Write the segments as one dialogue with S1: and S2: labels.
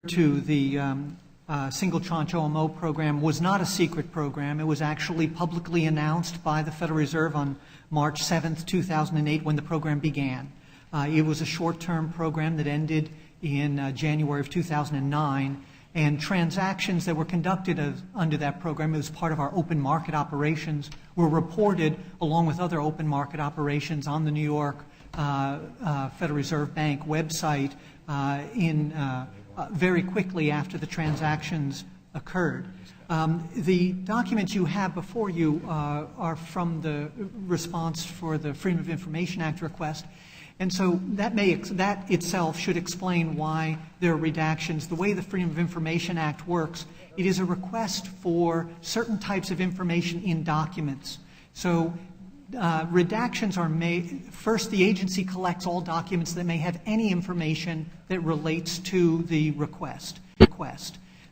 S1: to the single tranche OMO program was not a secret program. It was actually publicly announced by the Federal Reserve on March 7th, 2008, when the program began. It was a short-term program that ended in January of 2009, and transactions that were conducted under that program, it was part of our open market operations, were reported along with other open market operations on the New York Federal Reserve Bank website very quickly after the transactions occurred. The documents you have before you are from the response for the Freedom of Information Act request, and so that itself should explain why there are redactions. The way the Freedom of Information Act works, it is a request for certain types of information in documents. So redactions are made. First, the agency collects all documents that may have any information that relates to the request.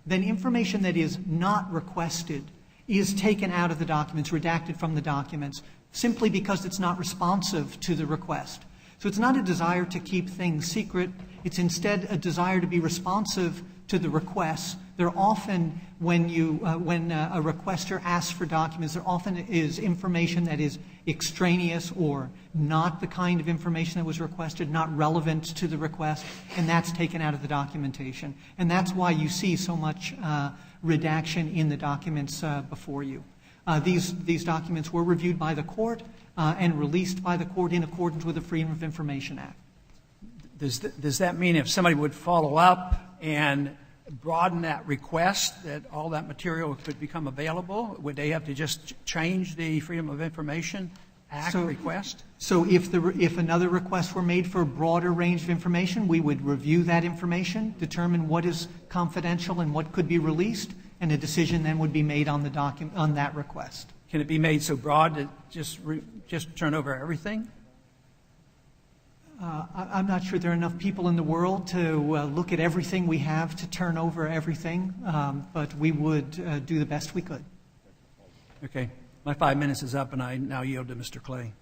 S1: Then information that is not requested is taken out of the documents, redacted from the documents, simply because it's not responsive to the request. So it's not a desire to keep things secret. It's instead a desire to be responsive to the requests. There often, when a requester asks for documents, there often is information that is extraneous or not the kind of information that was requested, not relevant to the request, and that's taken out of the documentation. And that's why you see so much redaction in the documents before you. These documents were reviewed by the court and released by the court in accordance with the Freedom of Information Act.
S2: Does that mean if somebody would follow up and broaden that request, that all that material could become available? Would they have to just change the Freedom of Information Act request?
S1: So if another request were made for a broader range of information, we would review that information, determine what is confidential and what could be released, and a decision then would be made on that request.
S2: Can it be made so broad that just turn over everything?
S1: I'm not sure there are enough people in the world to look at everything we have to turn over everything, but we would do the best we could.
S2: Okay. My 5 minutes is up, and I now yield to Mr. Clay.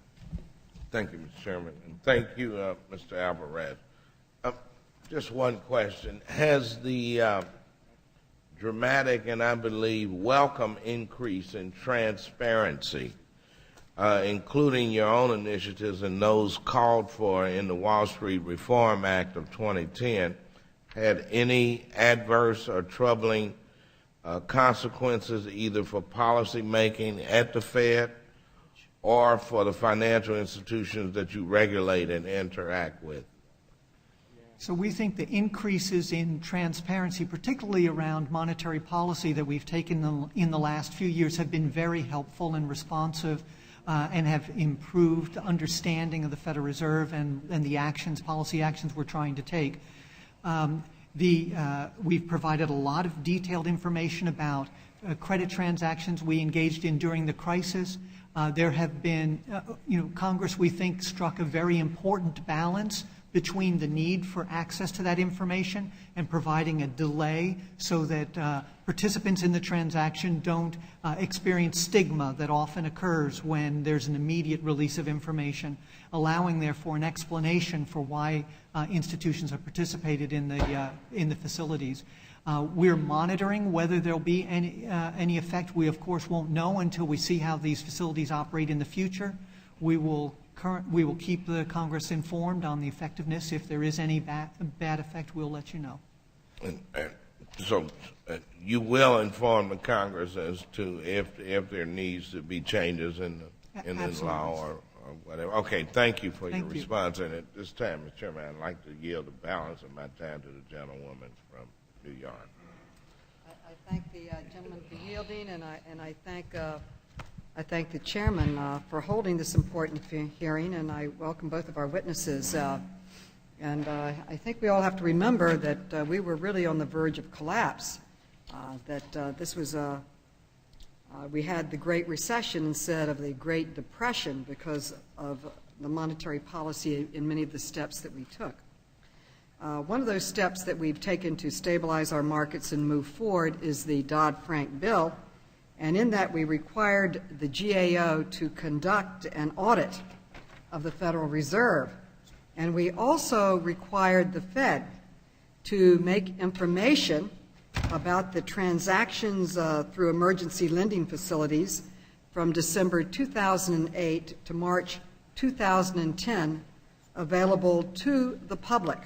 S3: Thank you, Mr. Chairman. And thank you, Mr. Alvarez. Just one question. Has the dramatic and, I believe, welcome increase in transparency, including your own initiatives and those called for in the Wall Street Reform Act of 2010, had any adverse or troubling consequences either for policy making at the Fed or for the financial institutions that you regulate and interact with?
S1: So we think the increases in transparency, particularly around monetary policy that we've taken in the last few years, have been very helpful and responsive and have improved understanding of the Federal Reserve and the policy actions we're trying to take. We've provided a lot of detailed information about credit transactions we engaged in during the crisis. There have been, Congress, we think, struck a very important balance between the need for access to that information and providing a delay so that participants in the transaction don't experience stigma that often occurs when there's an immediate release of information, allowing, therefore, an explanation for why institutions have participated in the facilities. We're monitoring whether there'll be any effect. We, of course, won't know until we see how these facilities operate in the future. We will keep the Congress informed on the effectiveness. If there is any bad effect, we'll let you know.
S3: So you will inform the Congress as to if there needs to be changes in the law or whatever. Okay, thank you for your response. And at this time, Mr. Chairman, I'd like to yield the balance of my time to the gentlewoman from New York.
S4: I thank the gentleman for yielding, and I thank the chairman for holding this important hearing, and I welcome both of our witnesses. And I think we all have to remember that we were really on the verge of collapse, this was we had the Great Recession instead of the Great Depression because of the monetary policy in many of the steps that we took. One of those steps that we've taken to stabilize our markets and move forward is the Dodd-Frank bill. And in that, we required the GAO to conduct an audit of the Federal Reserve. And we also required the Fed to make information about the transactions through emergency lending facilities from December 2008 to March 2010 available to the public.